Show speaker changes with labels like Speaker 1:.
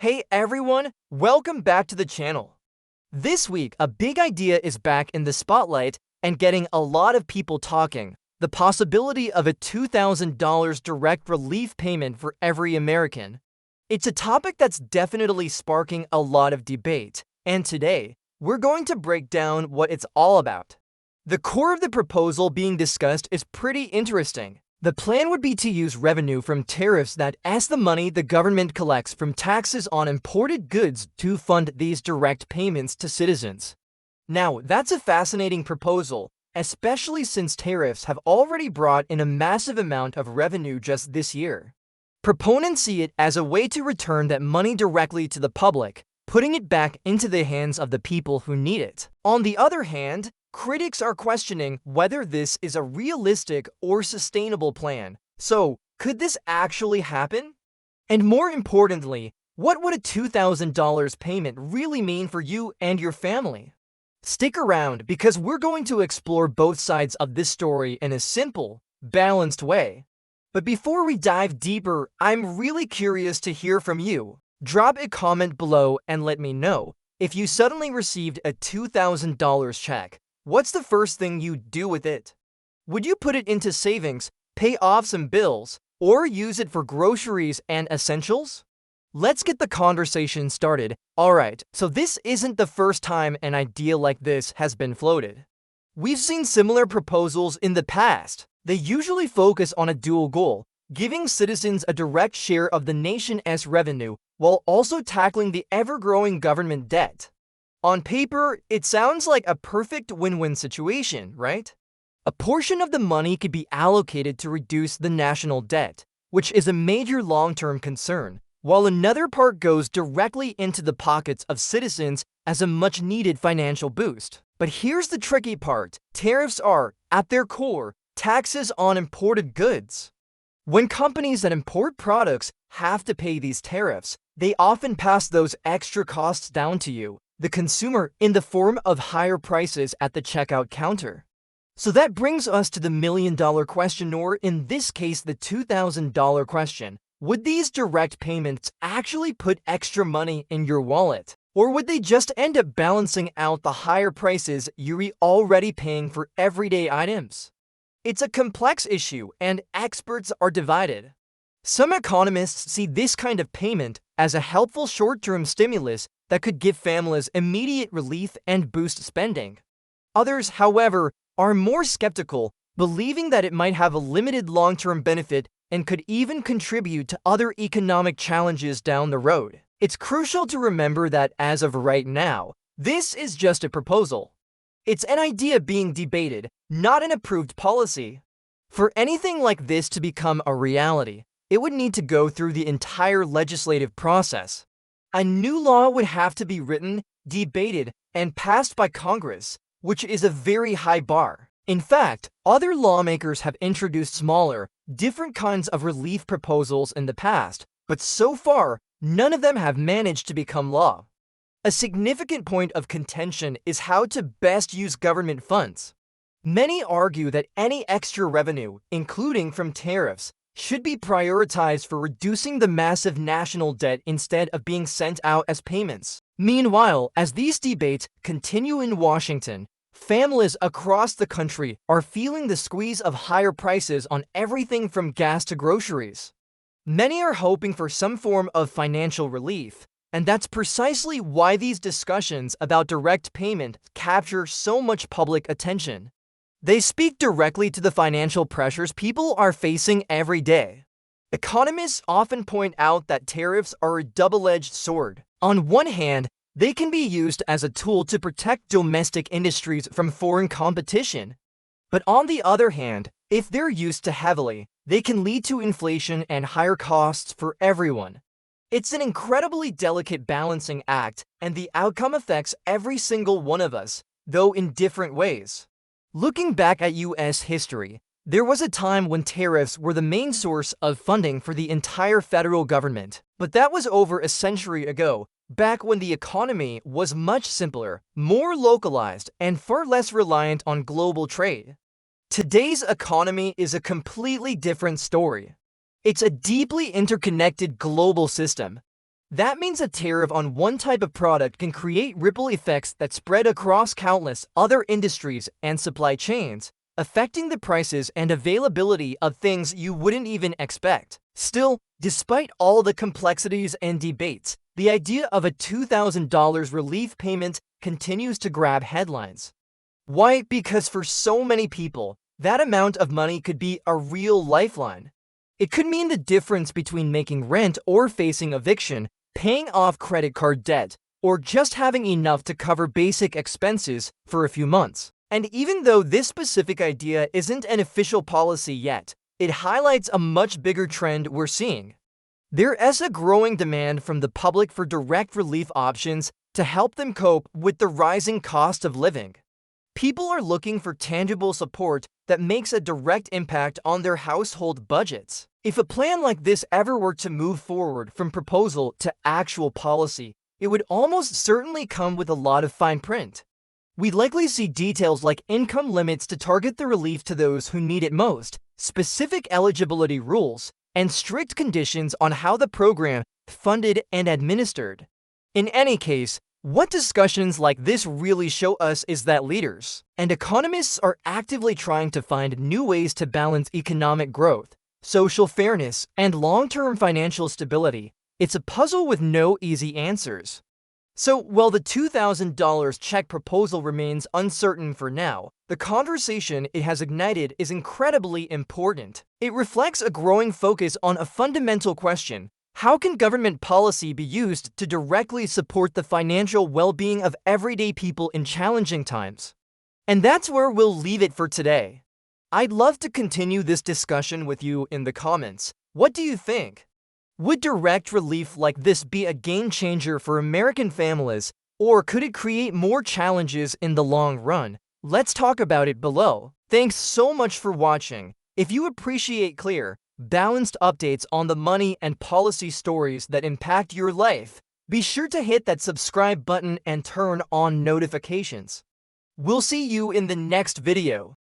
Speaker 1: Hey everyone, welcome back to the channel. This week, a big idea is back in the spotlight and getting a lot of people talking. The possibility of a $2,000 direct relief payment for every American. It's a topic that's definitely sparking a lot of debate, and today, we're going to break down what it's all about. The core of the proposal being discussed is pretty interesting. The plan would be to use revenue from tariffs that as the money the government collects from taxes on imported goods to fund these direct payments to citizens. Now, that's a fascinating proposal, especially since tariffs have already brought in a massive amount of revenue just this year. Proponents see it as a way to return that money directly to the public, putting it back into the hands of the people who need it. On the other hand, critics are questioning whether this is a realistic or sustainable plan. So, could this actually happen? And more importantly, what would a $2,000 payment really mean for you and your family? Stick around because we're going to explore both sides of this story in a simple, balanced way. But before we dive deeper, I'm really curious to hear from you. Drop a comment below and let me know, if you suddenly received a $2,000 check, what's the first thing you'd do with it? Would you put it into savings, pay off some bills, or use it for groceries and essentials? Let's get the conversation started. Alright, so this isn't the first time an idea like this has been floated. We've seen similar proposals in the past. They usually focus on a dual goal, giving citizens a direct share of the nation's revenue while also tackling the ever-growing government debt. On paper, it sounds like a perfect win-win situation, right? A portion of the money could be allocated to reduce the national debt, which is a major long-term concern, while another part goes directly into the pockets of citizens as a much-needed financial boost. But here's the tricky part. Tariffs are, at their core, taxes on imported goods. When companies that import products have to pay these tariffs, they often pass those extra costs down to you, the consumer, in the form of higher prices at the checkout counter. So that brings us to the million-dollar question, or in this case, the $2,000 question. Would these direct payments actually put extra money in your wallet? Or would they just end up balancing out the higher prices you're already paying for everyday items? It's a complex issue, and experts are divided. Some economists see this kind of payment as a helpful short-term stimulus that could give families immediate relief and boost spending. Others, however, are more skeptical, believing that it might have a limited long-term benefit and could even contribute to other economic challenges down the road. It's crucial to remember that as of right now, this is just a proposal. It's an idea being debated, not an approved policy. For anything like this to become a reality, it would need to go through the entire legislative process. A new law would have to be written, debated, and passed by Congress, which is a very high bar. In fact, other lawmakers have introduced smaller, different kinds of relief proposals in the past, but so far, none of them have managed to become law. A significant point of contention is how to best use government funds. Many argue that any extra revenue, including from tariffs, should be prioritized for reducing the massive national debt instead of being sent out as payments. Meanwhile, as these debates continue in Washington, families across the country are feeling the squeeze of higher prices on everything from gas to groceries. Many are hoping for some form of financial relief, and that's precisely why these discussions about direct payment capture so much public attention. They speak directly to the financial pressures people are facing every day. Economists often point out that tariffs are a double-edged sword. On one hand, they can be used as a tool to protect domestic industries from foreign competition. But on the other hand, if they're used too heavily, they can lead to inflation and higher costs for everyone. It's an incredibly delicate balancing act, and the outcome affects every single one of us, though in different ways. Looking back at US history, there was a time when tariffs were the main source of funding for the entire federal government. But that was over a century ago, back when the economy was much simpler, more localized, and far less reliant on global trade. Today's economy is a completely different story. It's a deeply interconnected global system. That means a tariff on one type of product can create ripple effects that spread across countless other industries and supply chains, affecting the prices and availability of things you wouldn't even expect. Still, despite all the complexities and debates, the idea of a $2,000 relief payment continues to grab headlines. Why? Because for so many people, that amount of money could be a real lifeline. It could mean the difference between making rent or facing eviction, paying off credit card debt, or just having enough to cover basic expenses for a few months. And even though this specific idea isn't an official policy yet, it highlights a much bigger trend we're seeing. There is a growing demand from the public for direct relief options to help them cope with the rising cost of living. People are looking for tangible support that makes a direct impact on their household budgets. If a plan like this ever were to move forward from proposal to actual policy, it would almost certainly come with a lot of fine print. We'd likely see details like income limits to target the relief to those who need it most, specific eligibility rules, and strict conditions on how the program is funded and administered. In any case, what discussions like this really show us is that leaders and economists are actively trying to find new ways to balance economic growth, social fairness, and long-term financial stability. It's a puzzle with no easy answers. So, while the $2,000 check proposal remains uncertain for now, the conversation it has ignited is incredibly important. It reflects a growing focus on a fundamental question: how can government policy be used to directly support the financial well-being of everyday people in challenging times? And that's where we'll leave it for today. I'd love to continue this discussion with you in the comments. What do you think? Would direct relief like this be a game changer for American families, or could it create more challenges in the long run? Let's talk about it below. Thanks so much for watching. If you appreciate clear, balanced updates on the money and policy stories that impact your life, be sure to hit that subscribe button and turn on notifications. We'll see you in the next video.